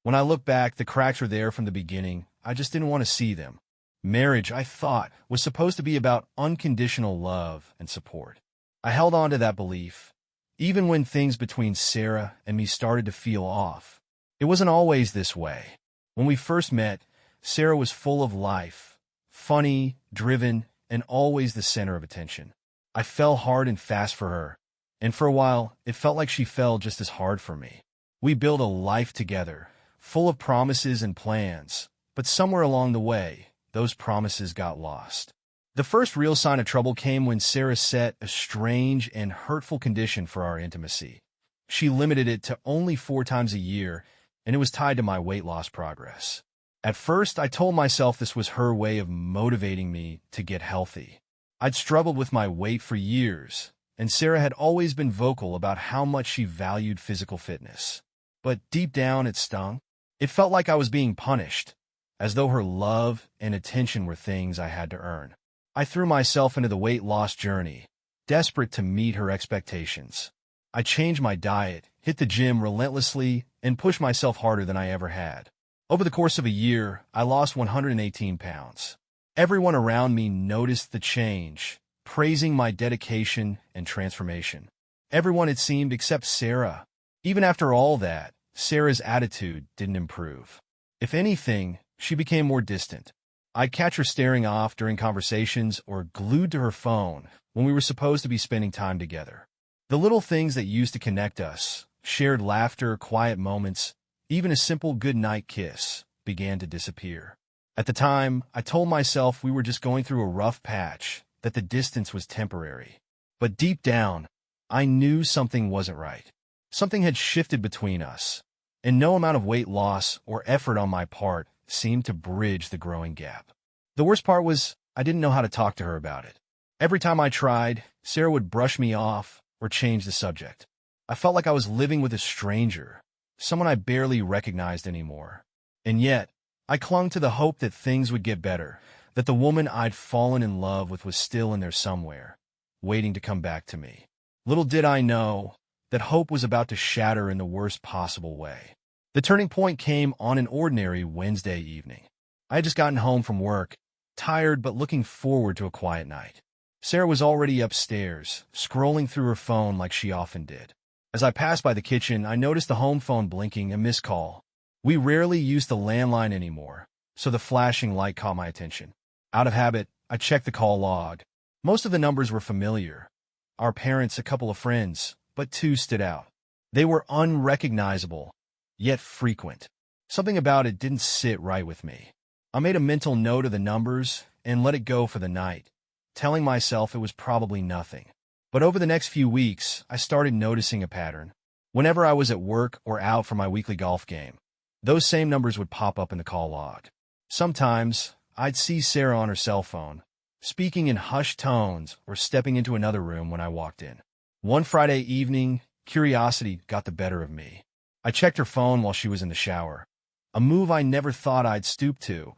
When I look back, the cracks were there from the beginning. I just didn't want to see them. Marriage, I thought, was supposed to be about unconditional love and support. I held on to that belief, even when things between Sarah and me started to feel off. It wasn't always this way. When we first met, Sarah was full of life, funny, driven, and always the center of attention. I fell hard and fast for her, and for a while, it felt like she fell just as hard for me. We built a life together, full of promises and plans, but somewhere along the way, those promises got lost. The first real sign of trouble came when Sarah set a strange and hurtful condition for our intimacy. She limited it to only 4 times a year, and it was tied to my weight loss progress. At first, I told myself this was her way of motivating me to get healthy. I'd struggled with my weight for years, and Sarah had always been vocal about how much she valued physical fitness. But deep down, it stung. It felt like I was being punished, as though her love and attention were things I had to earn. I threw myself into the weight loss journey, desperate to meet her expectations. I changed my diet, hit the gym relentlessly, and pushed myself harder than I ever had. Over the course of a year, I lost 118 pounds. Everyone around me noticed the change, praising my dedication and transformation. Everyone, it seemed, except Sarah. Even after all that, Sarah's attitude didn't improve. If anything, she became more distant. I'd catch her staring off during conversations or glued to her phone when we were supposed to be spending time together. The little things that used to connect us, shared laughter, quiet moments, even a simple good-night kiss, began to disappear. At the time, I told myself we were just going through a rough patch, that the distance was temporary. But deep down, I knew something wasn't right. Something had shifted between us, and no amount of weight loss or effort on my part seemed to bridge the growing gap. The worst part was I didn't know how to talk to her about it. Every time I tried, Sarah would brush me off or change the subject. I felt like I was living with a stranger, someone I barely recognized anymore. And yet, I clung to the hope that things would get better, that the woman I'd fallen in love with was still in there somewhere, waiting to come back to me. Little did I know that hope was about to shatter in the worst possible way. The turning point came on an ordinary Wednesday evening. I had just gotten home from work, tired but looking forward to a quiet night. Sarah was already upstairs, scrolling through her phone like she often did. As I passed by the kitchen, I noticed the home phone blinking, a missed call. We rarely used the landline anymore, so the flashing light caught my attention. Out of habit, I checked the call log. Most of the numbers were familiar. Our parents, a couple of friends, but 2 stood out. They were unrecognizable, yet frequent. Something about it didn't sit right with me. I made a mental note of the numbers and let it go for the night, telling myself it was probably nothing. But over the next few weeks, I started noticing a pattern. Whenever I was at work or out for my weekly golf game, those same numbers would pop up in the call log. Sometimes, I'd see Sarah on her cell phone, speaking in hushed tones or stepping into another room when I walked in. One Friday evening, curiosity got the better of me. I checked her phone while she was in the shower, a move I never thought I'd stoop to,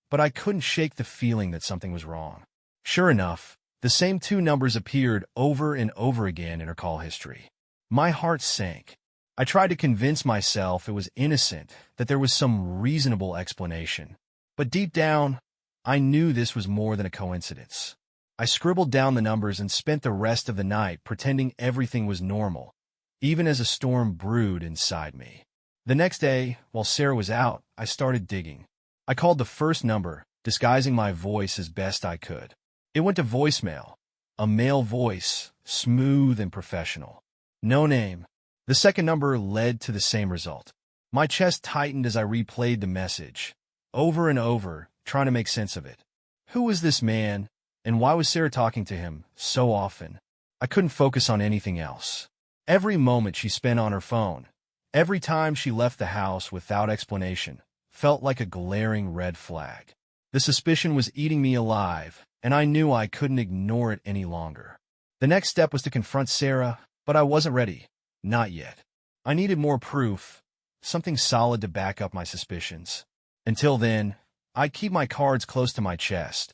but I couldn't shake the feeling that something was wrong. Sure enough, the same 2 numbers appeared over and over again in her call history. My heart sank. I tried to convince myself it was innocent, that there was some reasonable explanation. But deep down, I knew this was more than a coincidence. I scribbled down the numbers and spent the rest of the night pretending everything was normal, even as a storm brewed inside me. The next day, while Sarah was out, I started digging. I called the first number, disguising my voice as best I could. It went to voicemail, a male voice, smooth and professional. No name. The second number led to the same result. My chest tightened as I replayed the message, over and over, trying to make sense of it. Who was this man, and why was Sarah talking to him so often? I couldn't focus on anything else. Every moment she spent on her phone, every time she left the house without explanation, felt like a glaring red flag. The suspicion was eating me alive, and I knew I couldn't ignore it any longer. The next step was to confront Sarah, but I wasn't ready. Not yet. I needed more proof, something solid to back up my suspicions. Until then, I'd keep my cards close to my chest,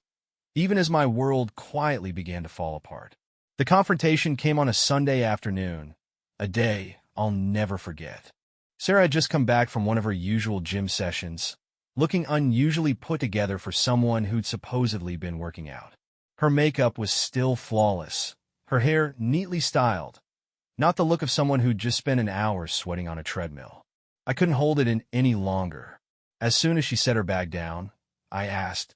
even as my world quietly began to fall apart. The confrontation came on a Sunday afternoon, a day I'll never forget. Sarah had just come back from one of her usual gym sessions, looking unusually put together for someone who'd supposedly been working out. Her makeup was still flawless, her hair neatly styled, not the look of someone who'd just spent an hour sweating on a treadmill. I couldn't hold it in any longer. As soon as she set her bag down, I asked,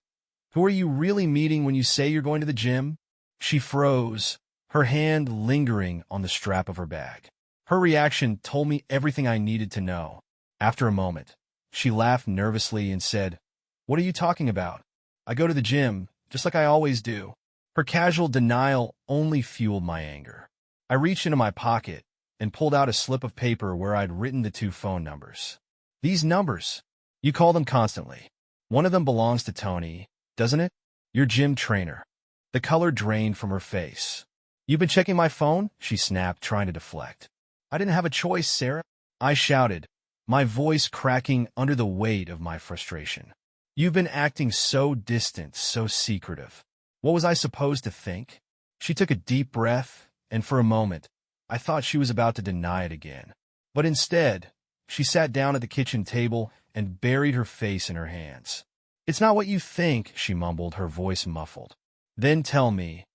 "Who are you really meeting when you say you're going to the gym?" She froze, her hand lingering on the strap of her bag. Her reaction told me everything I needed to know. After a moment, she laughed nervously and said, "What are you talking about? I go to the gym, just like I always do." Her casual denial only fueled my anger. I reached into my pocket and pulled out a slip of paper where I'd written the 2 phone numbers. "These numbers, you call them constantly. One of them belongs to Tony, doesn't it? Your gym trainer." The color drained from her face. "You've been checking my phone?" she snapped, trying to deflect. "I didn't have a choice, Sarah," I shouted, my voice cracking under the weight of my frustration. "You've been acting so distant, so secretive. What was I supposed to think?" She took a deep breath, and for a moment, I thought she was about to deny it again. But instead, she sat down at the kitchen table and buried her face in her hands. "It's not what you think," she mumbled, her voice muffled. "Then tell me,"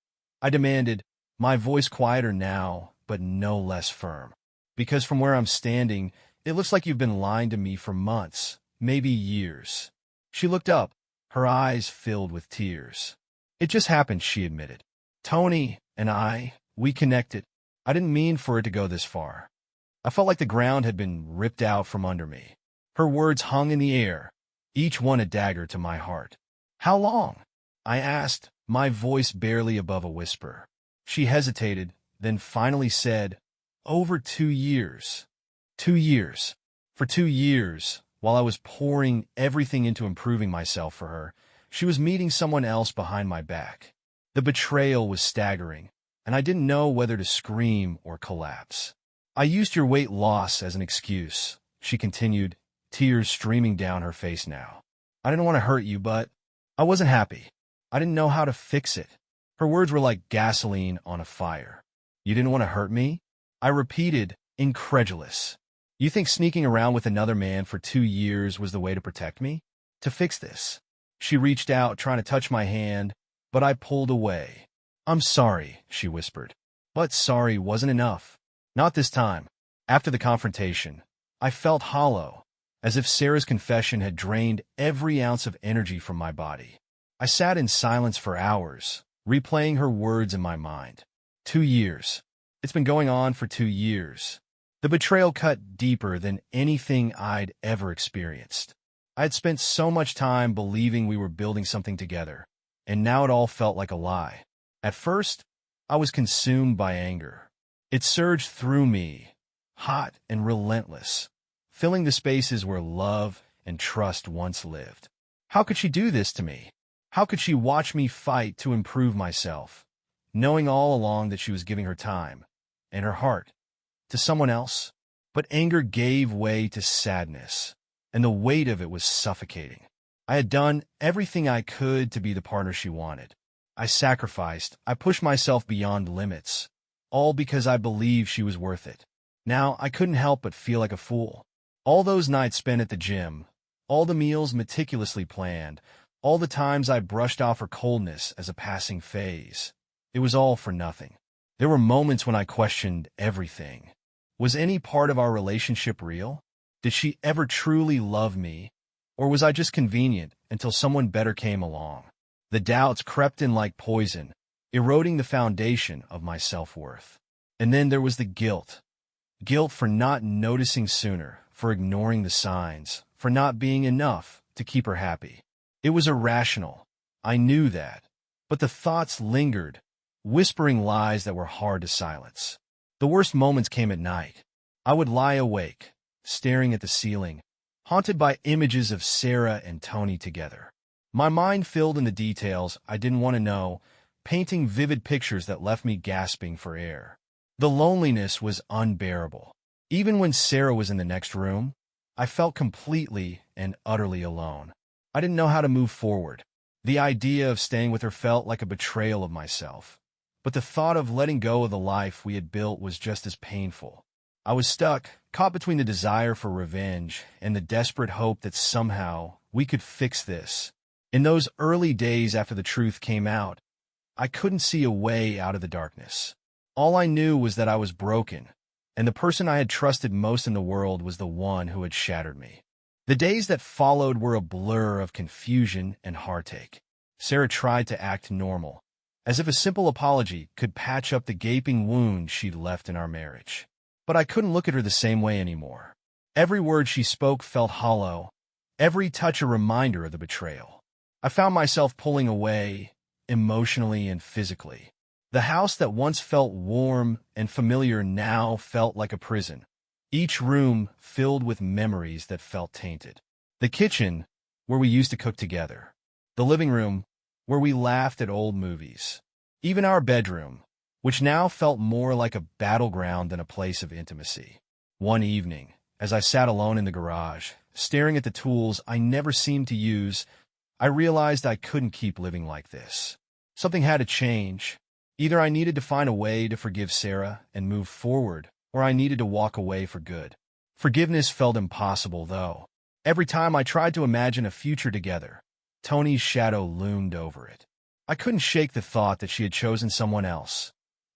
I demanded, my voice quieter now, but no less firm. "Because from where I'm standing, it looks like you've been lying to me for months, maybe years." She looked up, her eyes filled with tears. "It just happened," she admitted. "Tony and we connected. I didn't mean for it to go this far." I felt like the ground had been ripped out from under me. Her words hung in the air, each one a dagger to my heart. "How long?" I asked, my voice barely above a whisper. She hesitated, then finally said, "Over 2 years. 2 years. For 2 years, while I was pouring everything into improving myself for her, she was meeting someone else behind my back." The betrayal was staggering, and I didn't know whether to scream or collapse. "I used your weight loss as an excuse," she continued, tears streaming down her face now. "I didn't want to hurt you, but I wasn't happy. I didn't know how to fix it." Her words were like gasoline on a fire. "You didn't want to hurt me?" I repeated, incredulous. "You think sneaking around with another man for 2 years was the way to protect me? To fix this?" She reached out, trying to touch my hand, but I pulled away. "I'm sorry," she whispered. But sorry wasn't enough. Not this time. After the confrontation, I felt hollow, as if Sarah's confession had drained every ounce of energy from my body. I sat in silence for hours, replaying her words in my mind. 2 years. It's been going on for 2 years. The betrayal cut deeper than anything I'd ever experienced. I had spent so much time believing we were building something together, and now it all felt like a lie. At first, I was consumed by anger. It surged through me, hot and relentless, filling the spaces where love and trust once lived. How could she do this to me? How could she watch me fight to improve myself, knowing all along that she was giving her time and her heart to someone else? But anger gave way to sadness, and the weight of it was suffocating. I had done everything I could to be the partner she wanted. I sacrificed, I pushed myself beyond limits, all because I believed she was worth it. Now I couldn't help but feel like a fool. All those nights spent at the gym, all the meals meticulously planned, all the times I brushed off her coldness as a passing phase. It was all for nothing. There were moments when I questioned everything. Was any part of our relationship real? Did she ever truly love me? Or was I just convenient until someone better came along? The doubts crept in like poison, eroding the foundation of my self-worth. And then there was the guilt. Guilt for not noticing sooner, for ignoring the signs, for not being enough to keep her happy. It was irrational. I knew that. But the thoughts lingered, whispering lies that were hard to silence. The worst moments came at night. I would lie awake, staring at the ceiling, haunted by images of Sarah and Tony together. My mind filled in the details I didn't want to know, painting vivid pictures that left me gasping for air. The loneliness was unbearable. Even when Sarah was in the next room, I felt completely and utterly alone. I didn't know how to move forward. The idea of staying with her felt like a betrayal of myself. But the thought of letting go of the life we had built was just as painful. I was stuck, caught between the desire for revenge and the desperate hope that somehow we could fix this. In those early days after the truth came out, I couldn't see a way out of the darkness. All I knew was that I was broken, and the person I had trusted most in the world was the one who had shattered me. The days that followed were a blur of confusion and heartache. Sarah tried to act normal, as if a simple apology could patch up the gaping wound she'd left in our marriage. But I couldn't look at her the same way anymore. Every word she spoke felt hollow, every touch a reminder of the betrayal. I found myself pulling away, emotionally and physically. The house that once felt warm and familiar now felt like a prison, each room filled with memories that felt tainted. The kitchen, where we used to cook together. The living room, where we laughed at old movies. Even our bedroom, which now felt more like a battleground than a place of intimacy. One evening, as I sat alone in the garage, staring at the tools I never seemed to use, I realized I couldn't keep living like this. Something had to change. Either I needed to find a way to forgive Sarah and move forward, or I needed to walk away for good. Forgiveness felt impossible, though. Every time I tried to imagine a future together, Tony's shadow loomed over it. I couldn't shake the thought that she had chosen someone else.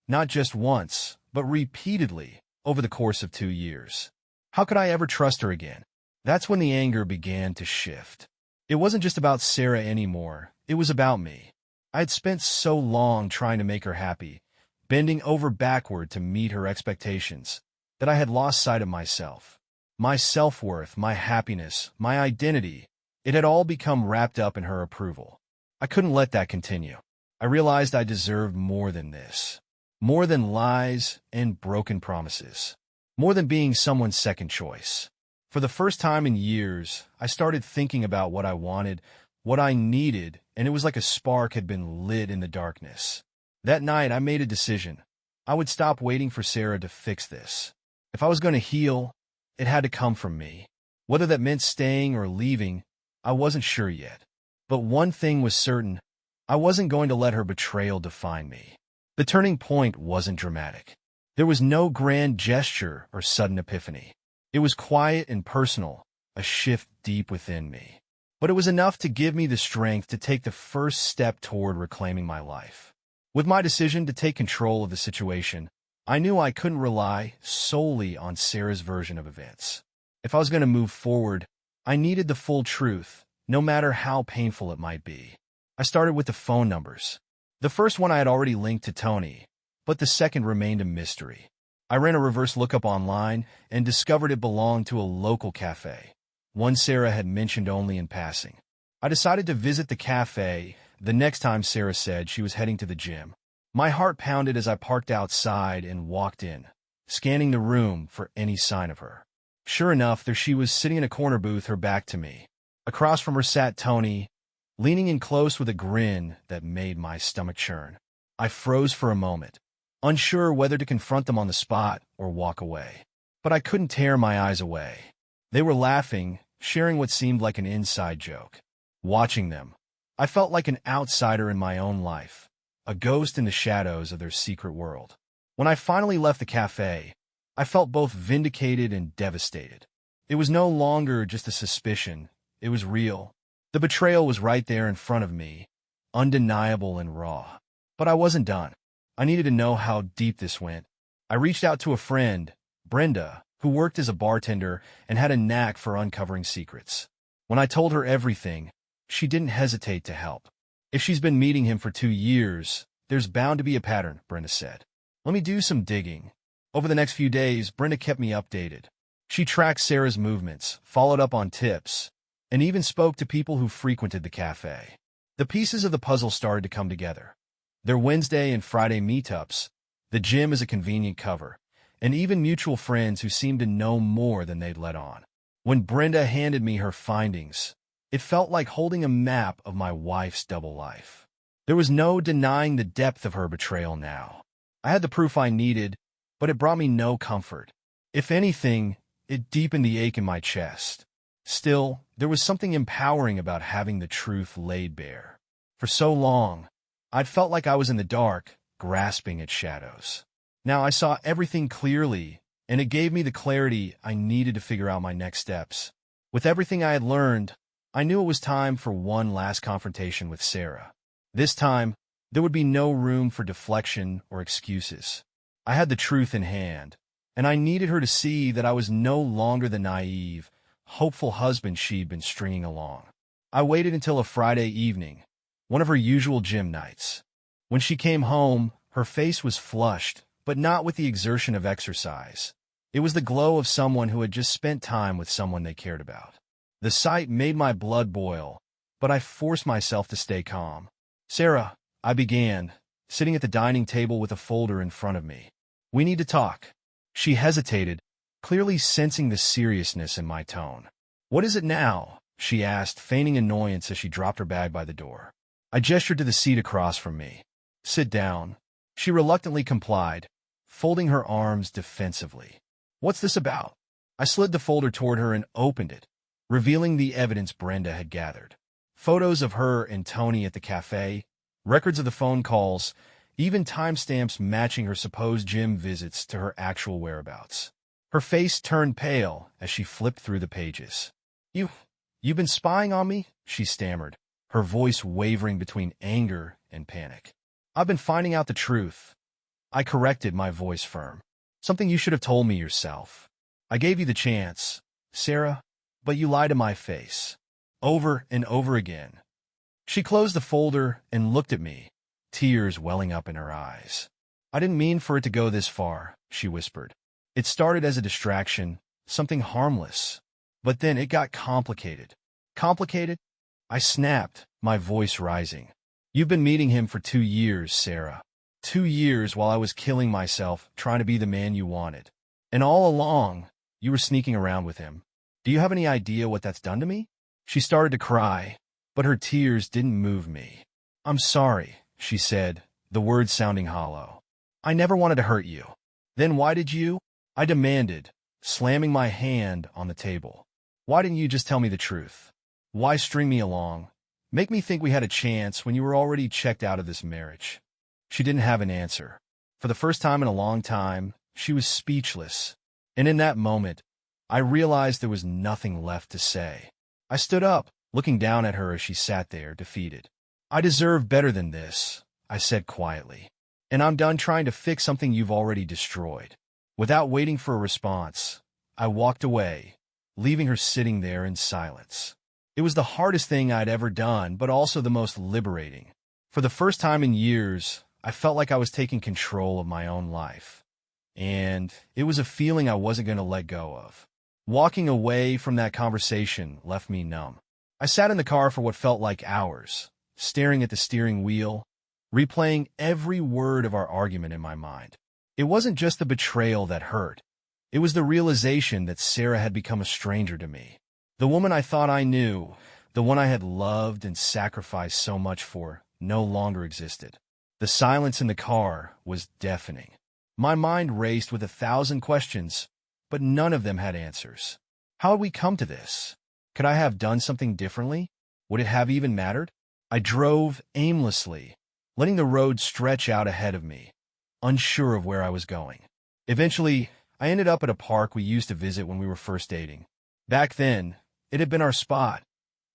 Not just once, but repeatedly, over the course of 2 years. How could I ever trust her again? That's when the anger began to shift. It wasn't just about Sarah anymore, it was about me. I had spent so long trying to make her happy, bending over backward to meet her expectations, that I had lost sight of myself. My self-worth, my happiness, my identity, it had all become wrapped up in her approval. I couldn't let that continue. I realized I deserved more than this. More than lies and broken promises. More than being someone's second choice. For the first time in years, I started thinking about what I wanted, what I needed, and it was like a spark had been lit in the darkness. That night, I made a decision. I would stop waiting for Sarah to fix this. If I was going to heal, it had to come from me. Whether that meant staying or leaving, I wasn't sure yet. But one thing was certain, I wasn't going to let her betrayal define me. The turning point wasn't dramatic. There was no grand gesture or sudden epiphany. It was quiet and personal, a shift deep within me. But it was enough to give me the strength to take the first step toward reclaiming my life. With my decision to take control of the situation, I knew I couldn't rely solely on Sarah's version of events. If I was going to move forward, I needed the full truth, no matter how painful it might be. I started with the phone numbers. The first one I had already linked to Tony, but the second remained a mystery. I ran a reverse lookup online and discovered it belonged to a local cafe, one Sarah had mentioned only in passing. I decided to visit the cafe the next time Sarah said she was heading to the gym. My heart pounded as I parked outside and walked in, scanning the room for any sign of her. Sure enough, there she was sitting in a corner booth, her back to me. Across from her sat Tony, leaning in close with a grin that made my stomach churn. I froze for a moment, unsure whether to confront them on the spot or walk away. But I couldn't tear my eyes away. They were laughing, sharing what seemed like an inside joke. Watching them, I felt like an outsider in my own life, a ghost in the shadows of their secret world. When I finally left the cafe, I felt both vindicated and devastated. It was no longer just a suspicion, it was real. The betrayal was right there in front of me, undeniable and raw. But I wasn't done. I needed to know how deep this went. I reached out to a friend, Brenda, who worked as a bartender and had a knack for uncovering secrets. When I told her everything, she didn't hesitate to help. If she's been meeting him for 2 years, there's bound to be a pattern, Brenda said. Let me do some digging. Over the next few days, Brenda kept me updated. She tracked Sarah's movements, followed up on tips, and even spoke to people who frequented the cafe. The pieces of the puzzle started to come together. Their Wednesday and Friday meetups, the gym as a convenient cover, and even mutual friends who seemed to know more than they'd let on. When Brenda handed me her findings, it felt like holding a map of my wife's double life. There was no denying the depth of her betrayal now. I had the proof I needed, but it brought me no comfort. If anything, it deepened the ache in my chest. Still, there was something empowering about having the truth laid bare. For so long, I'd felt like I was in the dark, grasping at shadows. Now I saw everything clearly, and it gave me the clarity I needed to figure out my next steps. With everything I had learned, I knew it was time for one last confrontation with Sarah. This time, there would be no room for deflection or excuses. I had the truth in hand, and I needed her to see that I was no longer the naive, hopeful husband she'd been stringing along. I waited until a Friday evening, one of her usual gym nights. When she came home, her face was flushed, but not with the exertion of exercise. It was the glow of someone who had just spent time with someone they cared about. The sight made my blood boil, but I forced myself to stay calm. "Sarah," I began, sitting at the dining table with a folder in front of me. "We need to talk." She hesitated, clearly sensing the seriousness in my tone. "What is it now?" she asked, feigning annoyance as she dropped her bag by the door. I gestured to the seat across from me. "Sit down." She reluctantly complied, folding her arms defensively. "What's this about?" I slid the folder toward her and opened it, revealing the evidence Brenda had gathered. Photos of her and Tony at the cafe, records of the phone calls, even timestamps matching her supposed gym visits to her actual whereabouts. Her face turned pale as she flipped through the pages. You've been spying on me?" she stammered, her voice wavering between anger and panic. "I've been finding out the truth." I corrected, my voice firm. "Something you should have told me yourself. I gave you the chance, Sarah, but you lied to my face. Over and over again." She closed the folder and looked at me, tears welling up in her eyes. "I didn't mean for it to go this far," she whispered. "It started as a distraction, something harmless. But then it got complicated." "Complicated?" I snapped, my voice rising. "You've been meeting him for 2 years, Sarah. 2 years while I was killing myself trying to be the man you wanted. And all along, you were sneaking around with him. Do you have any idea what that's done to me?" She started to cry, but her tears didn't move me. "I'm sorry," she said, the words sounding hollow. "I never wanted to hurt you." "Then why did you?" I demanded, slamming my hand on the table. "Why didn't you just tell me the truth? Why string me along? Make me think we had a chance when you were already checked out of this marriage?" She didn't have an answer. For the first time in a long time, she was speechless. And in that moment, I realized there was nothing left to say. I stood up, looking down at her as she sat there, defeated. "I deserve better than this," I said quietly. "And I'm done trying to fix something you've already destroyed." Without waiting for a response, I walked away, leaving her sitting there in silence. It was the hardest thing I'd ever done, but also the most liberating. For the first time in years, I felt like I was taking control of my own life. And it was a feeling I wasn't going to let go of. Walking away from that conversation left me numb. I sat in the car for what felt like hours, staring at the steering wheel, replaying every word of our argument in my mind. It wasn't just the betrayal that hurt. It was the realization that Sarah had become a stranger to me. The woman I thought I knew, the one I had loved and sacrificed so much for, no longer existed. The silence in the car was deafening. My mind raced with 1,000 questions, but none of them had answers. How had we come to this? Could I have done something differently? Would it have even mattered? I drove aimlessly, letting the road stretch out ahead of me, unsure of where I was going. Eventually, I ended up at a park we used to visit when we were first dating. Back then, it had been our spot,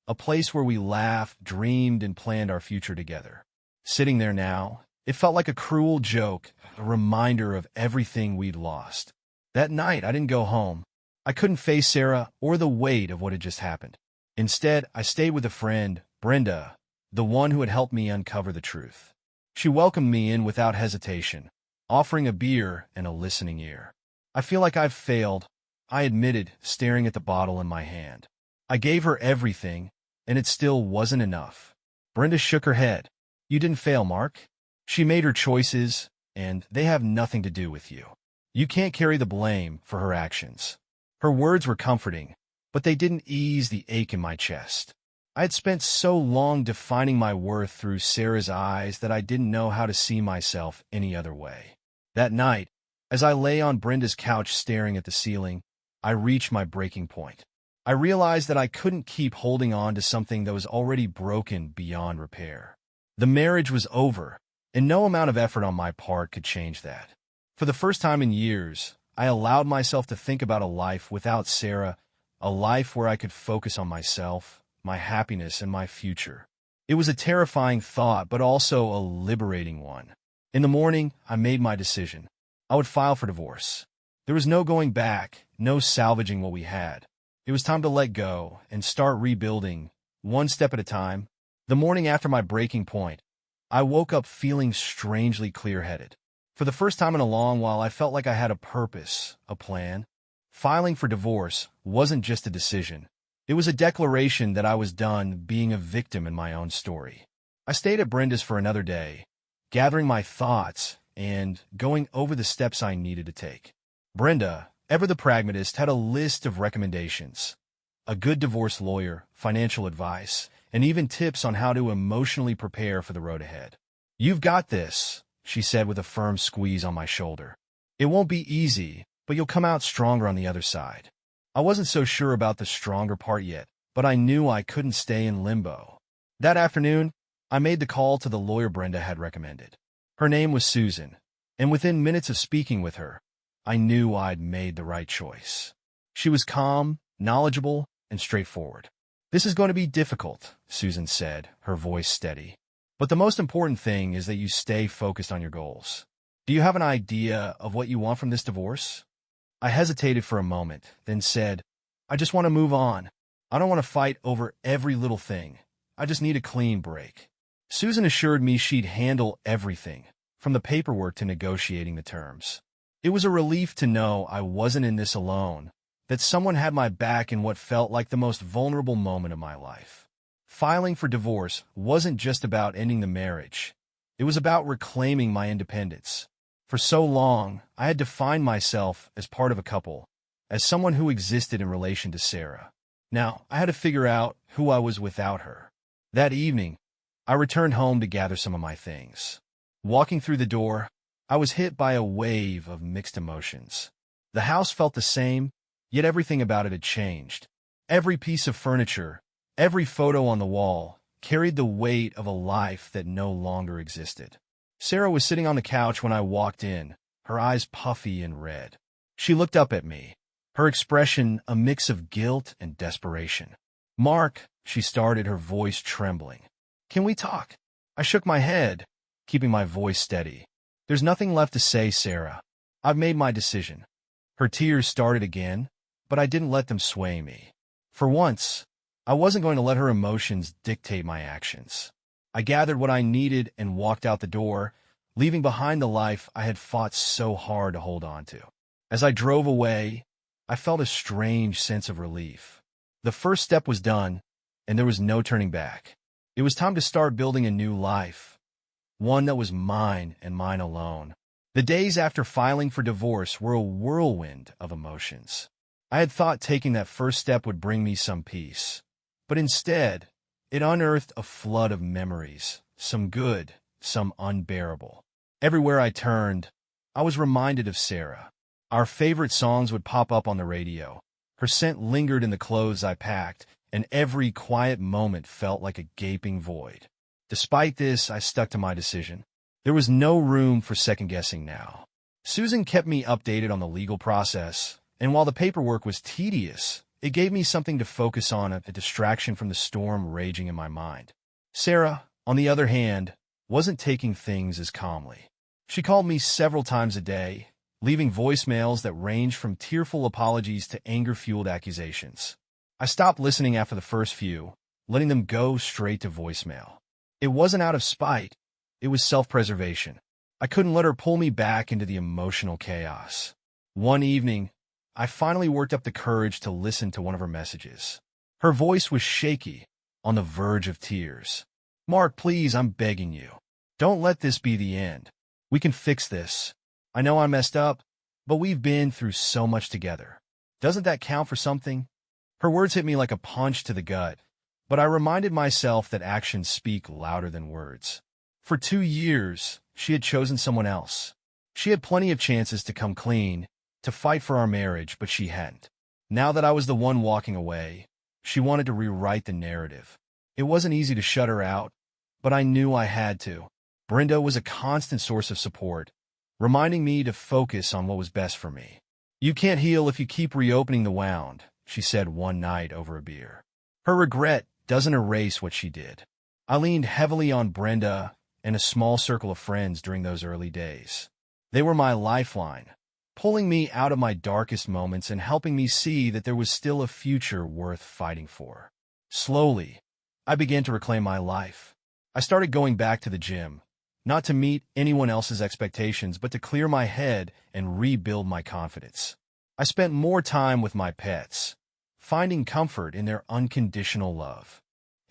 a place where we laughed, dreamed, and planned our future together. Sitting there now, it felt like a cruel joke, a reminder of everything we'd lost. That night, I didn't go home. I couldn't face Sarah or the weight of what had just happened. Instead, I stayed with a friend, Brenda, the one who had helped me uncover the truth. She welcomed me in without hesitation, offering a beer and a listening ear. "I feel like I've failed," I admitted, staring at the bottle in my hand. I gave her everything, and it still wasn't enough. Brenda shook her head. "You didn't fail, Mark. She made her choices, and they have nothing to do with you. You can't carry the blame for her actions." Her words were comforting, but they didn't ease the ache in my chest. I had spent so long defining my worth through Sarah's eyes that I didn't know how to see myself any other way. That night, as I lay on Brenda's couch staring at the ceiling, I reached my breaking point. I realized that I couldn't keep holding on to something that was already broken beyond repair. The marriage was over, and no amount of effort on my part could change that. For the first time in years, I allowed myself to think about a life without Sarah, a life where I could focus on myself, my happiness, and my future. It was a terrifying thought, but also a liberating one. In the morning, I made my decision. I would file for divorce. There was no going back, no salvaging what we had. It was time to let go and start rebuilding, one step at a time. The morning after my breaking point, I woke up feeling strangely clear-headed. For the first time in a long while, I felt like I had a purpose, a plan. Filing for divorce wasn't just a decision. It was a declaration that I was done being a victim in my own story. I stayed at Brenda's for another day, gathering my thoughts and going over the steps I needed to take. Brenda, ever the pragmatist, had a list of recommendations. A good divorce lawyer, financial advice, and even tips on how to emotionally prepare for the road ahead. "You've got this," she said with a firm squeeze on my shoulder. "It won't be easy, but you'll come out stronger on the other side." I wasn't so sure about the stronger part yet, but I knew I couldn't stay in limbo. That afternoon, I made the call to the lawyer Brenda had recommended. Her name was Susan, and within minutes of speaking with her, I knew I'd made the right choice. She was calm, knowledgeable, and straightforward. "This is going to be difficult," Susan said, her voice steady. "But the most important thing is that you stay focused on your goals. Do you have an idea of what you want from this divorce?" I hesitated for a moment, then said, "I just want to move on. I don't want to fight over every little thing. I just need a clean break." Susan assured me she'd handle everything, from the paperwork to negotiating the terms. It was a relief to know I wasn't in this alone, that someone had my back in what felt like the most vulnerable moment of my life. Filing for divorce wasn't just about ending the marriage. It was about reclaiming my independence. For so long, I had defined myself as part of a couple, as someone who existed in relation to Sarah. Now, I had to figure out who I was without her. That evening, I returned home to gather some of my things. Walking through the door, I was hit by a wave of mixed emotions. The house felt the same, yet everything about it had changed. Every piece of furniture, every photo on the wall, carried the weight of a life that no longer existed. Sarah was sitting on the couch when I walked in, her eyes puffy and red. She looked up at me, her expression a mix of guilt and desperation. "Mark," she started, her voice trembling. "Can we talk?" I shook my head, keeping my voice steady. "There's nothing left to say, Sarah. I've made my decision." Her tears started again, but I didn't let them sway me. For once, I wasn't going to let her emotions dictate my actions. I gathered what I needed and walked out the door, leaving behind the life I had fought so hard to hold on to. As I drove away, I felt a strange sense of relief. The first step was done, and there was no turning back. It was time to start building a new life, one that was mine and mine alone. The days after filing for divorce were a whirlwind of emotions. I had thought taking that first step would bring me some peace, but instead, it unearthed a flood of memories, some good, some unbearable. Everywhere I turned, I was reminded of Sarah. Our favorite songs would pop up on the radio. Her scent lingered in the clothes I packed, and every quiet moment felt like a gaping void. Despite this, I stuck to my decision. There was no room for second-guessing now. Susan kept me updated on the legal process, and while the paperwork was tedious, it gave me something to focus on, a distraction from the storm raging in my mind. Sarah, on the other hand, wasn't taking things as calmly. She called me several times a day, leaving voicemails that ranged from tearful apologies to anger-fueled accusations. I stopped listening after the first few, letting them go straight to voicemail. It wasn't out of spite. It was self-preservation. I couldn't let her pull me back into the emotional chaos. One evening, I finally worked up the courage to listen to one of her messages. Her voice was shaky, on the verge of tears. "Mark, please, I'm begging you. Don't let this be the end. We can fix this. I know I messed up, but we've been through so much together. Doesn't that count for something?" Her words hit me like a punch to the gut, but I reminded myself that actions speak louder than words. For 2 years, she had chosen someone else. She had plenty of chances to come clean, to fight for our marriage, but she hadn't. Now that I was the one walking away, she wanted to rewrite the narrative. It wasn't easy to shut her out, but I knew I had to. Brenda was a constant source of support, reminding me to focus on what was best for me. You can't heal if you keep reopening the wound, she said one night over a beer. Her regret doesn't erase what she did. I leaned heavily on Brenda and a small circle of friends during those early days. They were my lifeline, pulling me out of my darkest moments and helping me see that there was still a future worth fighting for. Slowly, I began to reclaim my life. I started going back to the gym, not to meet anyone else's expectations, but to clear my head and rebuild my confidence. I spent more time with my pets, finding comfort in their unconditional love.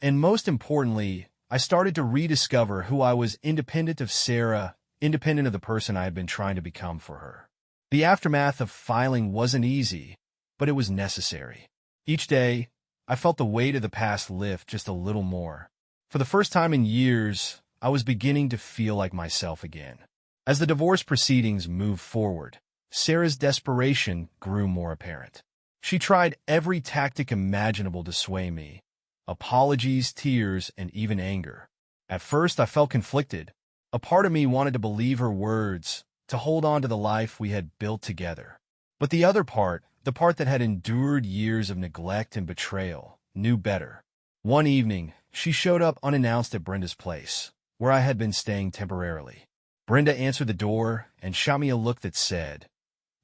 And most importantly, I started to rediscover who I was, independent of Sarah, independent of the person I had been trying to become for her. The aftermath of filing wasn't easy, but it was necessary. Each day, I felt the weight of the past lift just a little more. For the first time in years, I was beginning to feel like myself again. As the divorce proceedings moved forward, Sarah's desperation grew more apparent. She tried every tactic imaginable to sway me: apologies, tears, and even anger. At first, I felt conflicted. A part of me wanted to believe her words, to hold on to the life we had built together. But the other part, the part that had endured years of neglect and betrayal, knew better. One evening, she showed up unannounced at Brenda's place, where I had been staying temporarily. Brenda answered the door and shot me a look that said,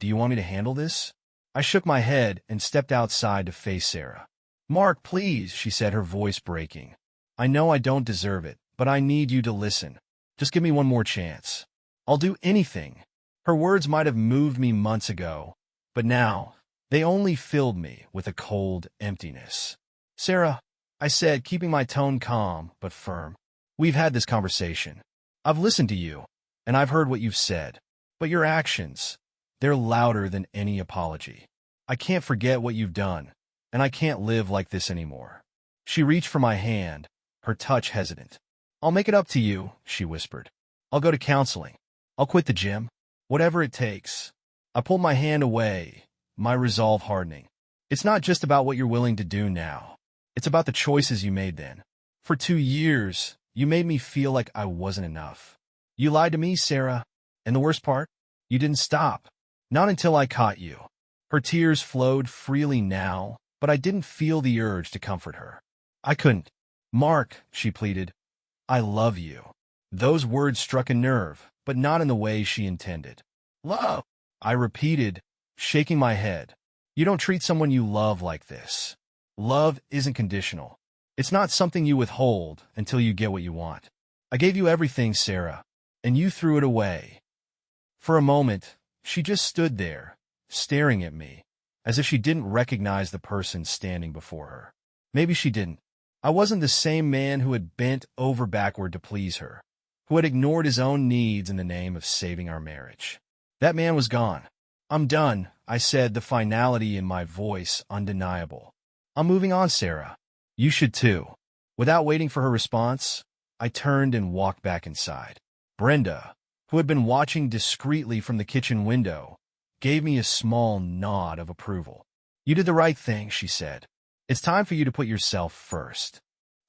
"Do you want me to handle this?" I shook my head and stepped outside to face Sarah. "Mark, please," she said, her voice breaking. "I know I don't deserve it, but I need you to listen. Just give me one more chance. I'll do anything." Her words might have moved me months ago, but now they only filled me with a cold emptiness. "Sarah," I said, keeping my tone calm but firm, "we've had this conversation. I've listened to you, and I've heard what you've said. But your actions, they're louder than any apology. I can't forget what you've done, and I can't live like this anymore." She reached for my hand, her touch hesitant. "I'll make it up to you," she whispered. "I'll go to counseling. I'll quit the gym. Whatever it takes." I pulled my hand away, my resolve hardening. "It's not just about what you're willing to do now. It's about the choices you made then. For 2 years, you made me feel like I wasn't enough. You lied to me, Sarah. And the worst part? You didn't stop. Not until I caught you." Her tears flowed freely now, but I didn't feel the urge to comfort her. I couldn't. "Mark," she pleaded, "I love you." Those words struck a nerve, but not in the way she intended. "Love," I repeated, shaking my head. "You don't treat someone you love like this. Love isn't conditional. It's not something you withhold until you get what you want. I gave you everything, Sarah, and you threw it away." For a moment, she just stood there, staring at me, as if she didn't recognize the person standing before her. Maybe she didn't. I wasn't the same man who had bent over backward to please her, who had ignored his own needs in the name of saving our marriage. That man was gone. "I'm done," I said, the finality in my voice undeniable. "I'm moving on, Sarah. You should too." Without waiting for her response, I turned and walked back inside. Brenda, who had been watching discreetly from the kitchen window, gave me a small nod of approval. "You did the right thing," she said. "It's time for you to put yourself first."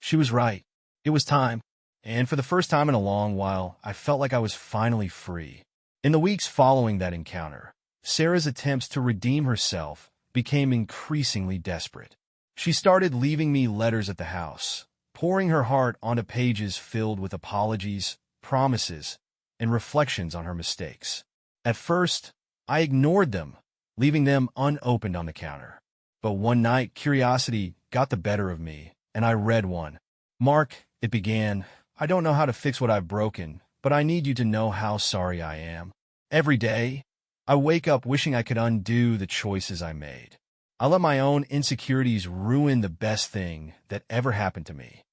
She was right. It was time. And for the first time in a long while, I felt like I was finally free. In the weeks following that encounter, Sarah's attempts to redeem herself became increasingly desperate. She started leaving me letters at the house, pouring her heart onto pages filled with apologies, promises, and reflections on her mistakes. At first, I ignored them, leaving them unopened on the counter. But one night, curiosity got the better of me, and I read one. "Mark," it began, "I don't know how to fix what I've broken, but I need you to know how sorry I am. Every day, I wake up wishing I could undo the choices I made. I let my own insecurities ruin the best thing that ever happened to me."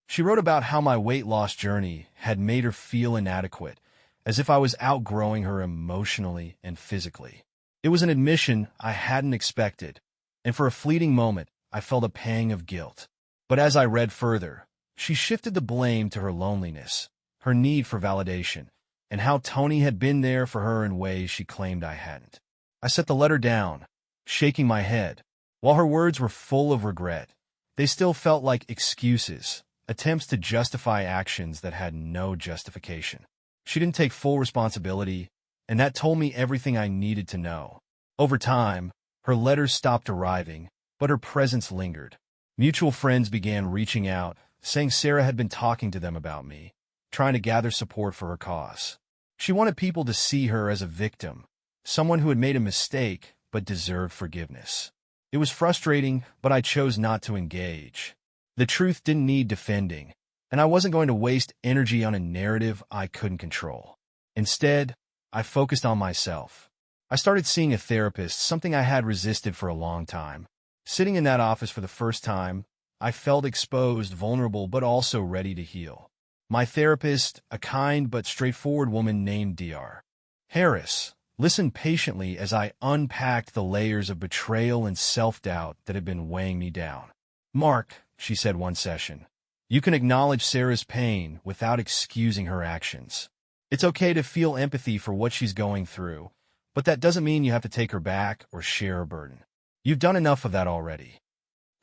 She wrote about how my weight loss journey had made her feel inadequate, as if I was outgrowing her emotionally and physically. It was an admission I hadn't expected, and for a fleeting moment, I felt a pang of guilt. But as I read further, she shifted the blame to her loneliness, her need for validation, and how Tony had been there for her in ways she claimed I hadn't. I set the letter down, shaking my head. While her words were full of regret, they still felt like excuses, attempts to justify actions that had no justification. She didn't take full responsibility, and that told me everything I needed to know. Over time, her letters stopped arriving, but her presence lingered. Mutual friends began reaching out, saying Sarah had been talking to them about me, trying to gather support for her cause. She wanted people to see her as a victim, someone who had made a mistake but deserved forgiveness. It was frustrating, but I chose not to engage. The truth didn't need defending, and I wasn't going to waste energy on a narrative I couldn't control. Instead, I focused on myself. I started seeing a therapist, something I had resisted for a long time. Sitting in that office for the first time, I felt exposed, vulnerable, but also ready to heal. My therapist, a kind but straightforward woman named Dr. Harris, listened patiently as I unpacked the layers of betrayal and self-doubt that had been weighing me down. "Mark," she said one session, "you can acknowledge Sarah's pain without excusing her actions. It's okay to feel empathy for what she's going through, but that doesn't mean you have to take her back or share her burden. You've done enough of that already."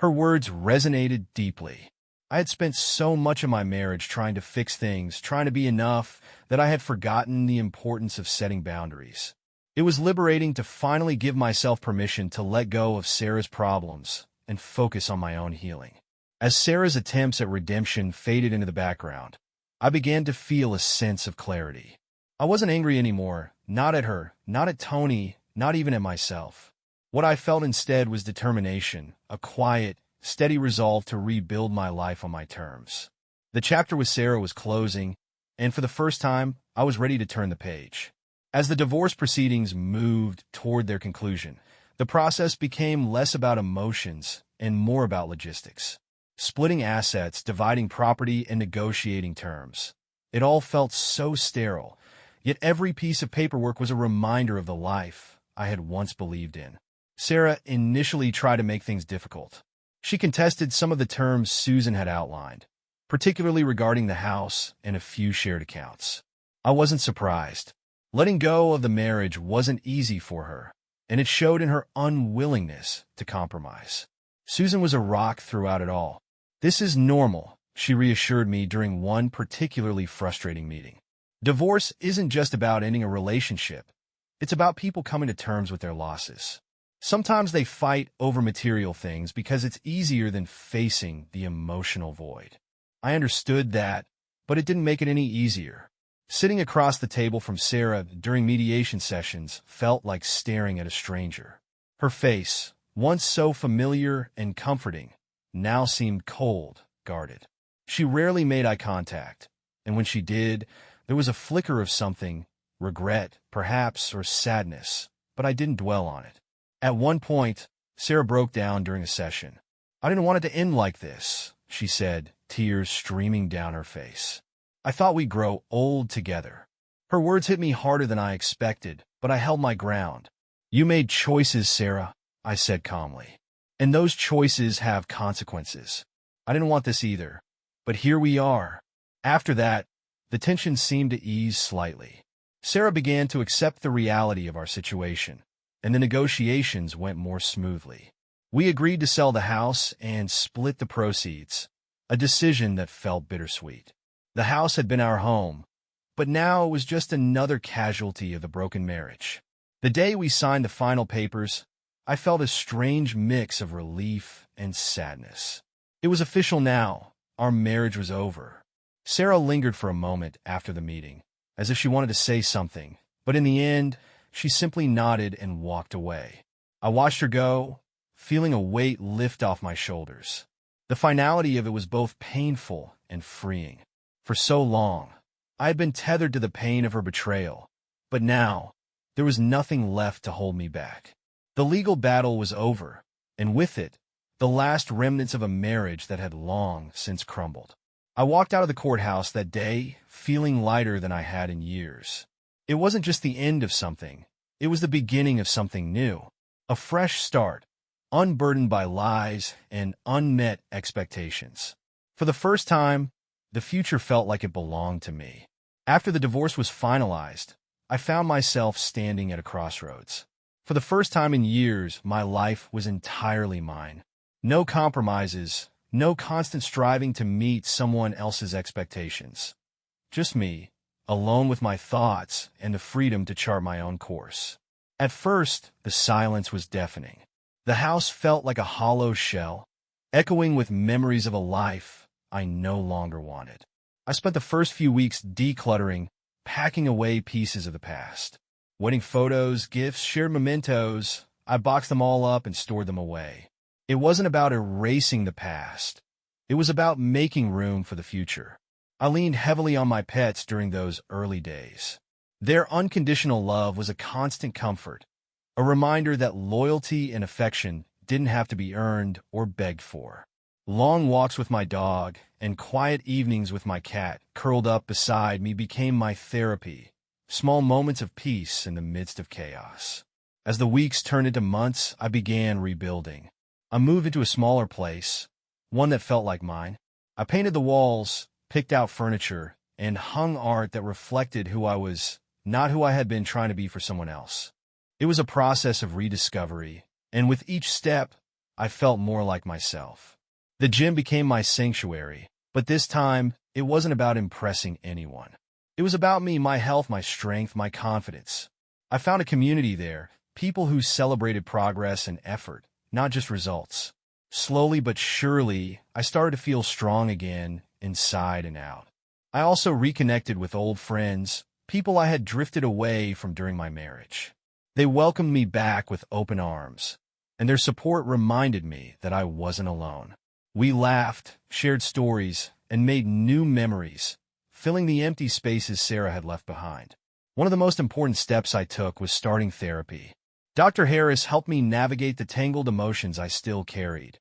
Her words resonated deeply. I had spent so much of my marriage trying to fix things, trying to be enough, that I had forgotten the importance of setting boundaries. It was liberating to finally give myself permission to let go of Sarah's problems and focus on my own healing. As Sarah's attempts at redemption faded into the background, I began to feel a sense of clarity. I wasn't angry anymore, not at her, not at Tony, not even at myself. What I felt instead was determination, a quiet, steady resolve to rebuild my life on my terms. The chapter with Sarah was closing, and for the first time, I was ready to turn the page. As the divorce proceedings moved toward their conclusion, the process became less about emotions and more about logistics. Splitting assets, dividing property, and negotiating terms. It all felt so sterile, yet every piece of paperwork was a reminder of the life I had once believed in. Sarah initially tried to make things difficult. She contested some of the terms Susan had outlined, particularly regarding the house and a few shared accounts. I wasn't surprised. Letting go of the marriage wasn't easy for her, and it showed in her unwillingness to compromise. Susan was a rock throughout it all. "This is normal," she reassured me during one particularly frustrating meeting. "Divorce isn't just about ending a relationship. It's about people coming to terms with their losses. Sometimes they fight over material things because it's easier than facing the emotional void." I understood that, but it didn't make it any easier. Sitting across the table from Sarah during mediation sessions felt like staring at a stranger. Her face, once so familiar and comforting, now seemed cold, guarded. She rarely made eye contact, and when she did, there was a flicker of something, regret, perhaps, or sadness, but I didn't dwell on it. At one point, Sarah broke down during a session. "I didn't want it to end like this," she said, tears streaming down her face. "I thought we'd grow old together." Her words hit me harder than I expected, but I held my ground. "You made choices, Sarah," I said calmly. "And those choices have consequences. I didn't want this either, but here we are." After that, the tension seemed to ease slightly. Sarah began to accept the reality of our situation, and the negotiations went more smoothly. We agreed to sell the house and split the proceeds, a decision that felt bittersweet. The house had been our home, but now it was just another casualty of the broken marriage. The day we signed the final papers, I felt a strange mix of relief and sadness. It was official now. Our marriage was over. Sarah lingered for a moment after the meeting, as if she wanted to say something, but in the end, she simply nodded and walked away. I watched her go, feeling a weight lift off my shoulders. The finality of it was both painful and freeing. For so long, I had been tethered to the pain of her betrayal, but now, there was nothing left to hold me back. The legal battle was over, and with it, the last remnants of a marriage that had long since crumbled. I walked out of the courthouse that day, feeling lighter than I had in years. It wasn't just the end of something, it was the beginning of something new. A fresh start, unburdened by lies and unmet expectations. For the first time, the future felt like it belonged to me. After the divorce was finalized, I found myself standing at a crossroads. For the first time in years, my life was entirely mine. No compromises, no constant striving to meet someone else's expectations. Just me, alone with my thoughts and the freedom to chart my own course. At first, the silence was deafening. The house felt like a hollow shell, echoing with memories of a life I no longer wanted. I spent the first few weeks decluttering, packing away pieces of the past. Wedding photos, gifts, shared mementos, I boxed them all up and stored them away. It wasn't about erasing the past. It was about making room for the future. I leaned heavily on my pets during those early days. Their unconditional love was a constant comfort, a reminder that loyalty and affection didn't have to be earned or begged for. Long walks with my dog and quiet evenings with my cat curled up beside me became my therapy, small moments of peace in the midst of chaos. As the weeks turned into months, I began rebuilding. I moved into a smaller place, one that felt like mine. I painted the walls, picked out furniture, and hung art that reflected who I was, not who I had been trying to be for someone else. It was a process of rediscovery, and with each step, I felt more like myself. The gym became my sanctuary, but this time, it wasn't about impressing anyone. It was about me, my health, my strength, my confidence. I found a community there, people who celebrated progress and effort, not just results. Slowly but surely, I started to feel strong again, inside and out. I also reconnected with old friends, people I had drifted away from during my marriage. They welcomed me back with open arms, and their support reminded me that I wasn't alone. We laughed, shared stories, and made new memories, filling the empty spaces Sarah had left behind. One of the most important steps I took was starting therapy. Dr. Harris helped me navigate the tangled emotions I still carried: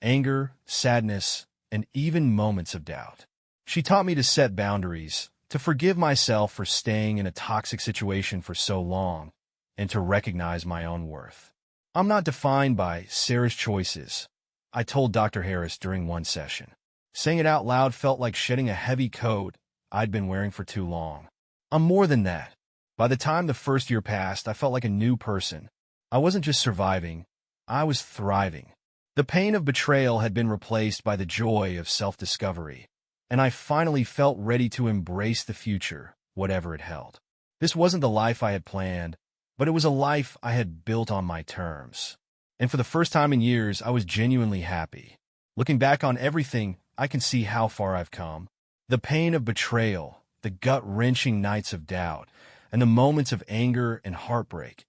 anger, sadness, and even moments of doubt. She taught me to set boundaries, to forgive myself for staying in a toxic situation for so long, and to recognize my own worth. I'm not defined by Sarah's choices, I told Dr. Harris during one session. Saying it out loud felt like shedding a heavy coat I'd been wearing for too long. I'm more than that. By the time the first year passed, I felt like a new person. I wasn't just surviving, I was thriving. The pain of betrayal had been replaced by the joy of self-discovery, and I finally felt ready to embrace the future, whatever it held. This wasn't the life I had planned, but it was a life I had built on my terms. And for the first time in years, I was genuinely happy. Looking back on everything, I can see how far I've come. The pain of betrayal, the gut-wrenching nights of doubt, and the moments of anger and heartbreak,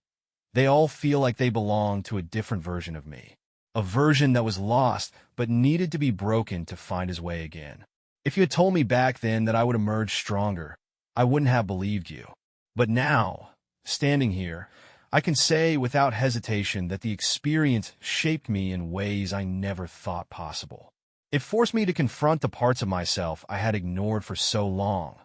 they all feel like they belong to a different version of me. A version that was lost but needed to be broken to find his way again. If you had told me back then that I would emerge stronger, I wouldn't have believed you. But now, standing here, I can say without hesitation that the experience shaped me in ways I never thought possible. It forced me to confront the parts of myself I had ignored for so long.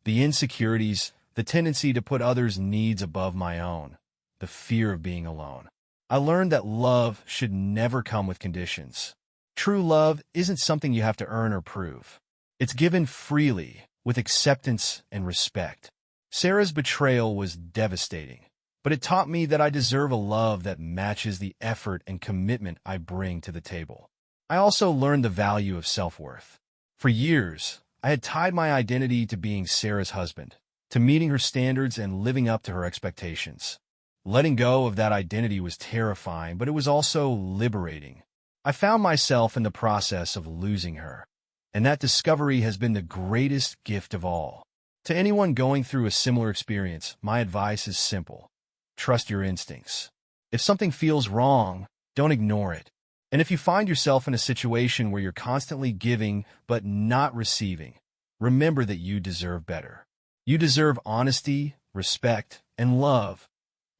The insecurities, the tendency to put others' needs above my own, the fear of being alone. I learned that love should never come with conditions. True love isn't something you have to earn or prove. It's given freely, with acceptance and respect. Sarah's betrayal was devastating, but it taught me that I deserve a love that matches the effort and commitment I bring to the table. I also learned the value of self-worth. For years, I had tied my identity to being Sarah's husband, to meeting her standards and living up to her expectations. Letting go of that identity was terrifying, but it was also liberating. I found myself in the process of losing her, and that discovery has been the greatest gift of all. To anyone going through a similar experience, my advice is simple. Trust your instincts. If something feels wrong, don't ignore it. And if you find yourself in a situation where you're constantly giving but not receiving, remember that you deserve better. You deserve honesty, respect, and love,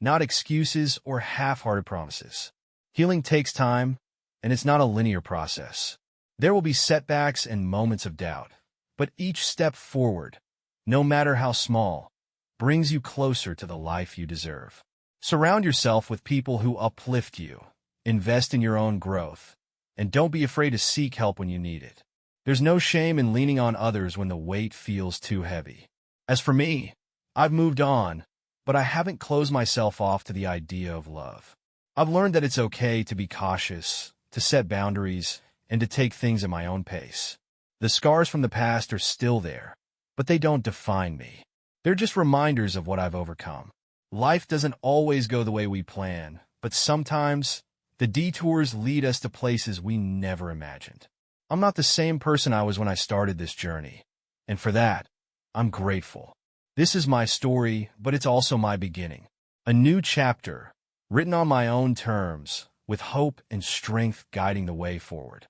not excuses or half-hearted promises. Healing takes time, and it's not a linear process. There will be setbacks and moments of doubt, but each step forward, no matter how small, brings you closer to the life you deserve. Surround yourself with people who uplift you, invest in your own growth, and don't be afraid to seek help when you need it. There's no shame in leaning on others when the weight feels too heavy. As for me, I've moved on, but I haven't closed myself off to the idea of love. I've learned that it's okay to be cautious, to set boundaries, and to take things at my own pace. The scars from the past are still there, but they don't define me. They're just reminders of what I've overcome. Life doesn't always go the way we plan, but sometimes the detours lead us to places we never imagined. I'm not the same person I was when I started this journey, and for that, I'm grateful. This is my story, but it's also my beginning. A new chapter, written on my own terms, with hope and strength guiding the way forward.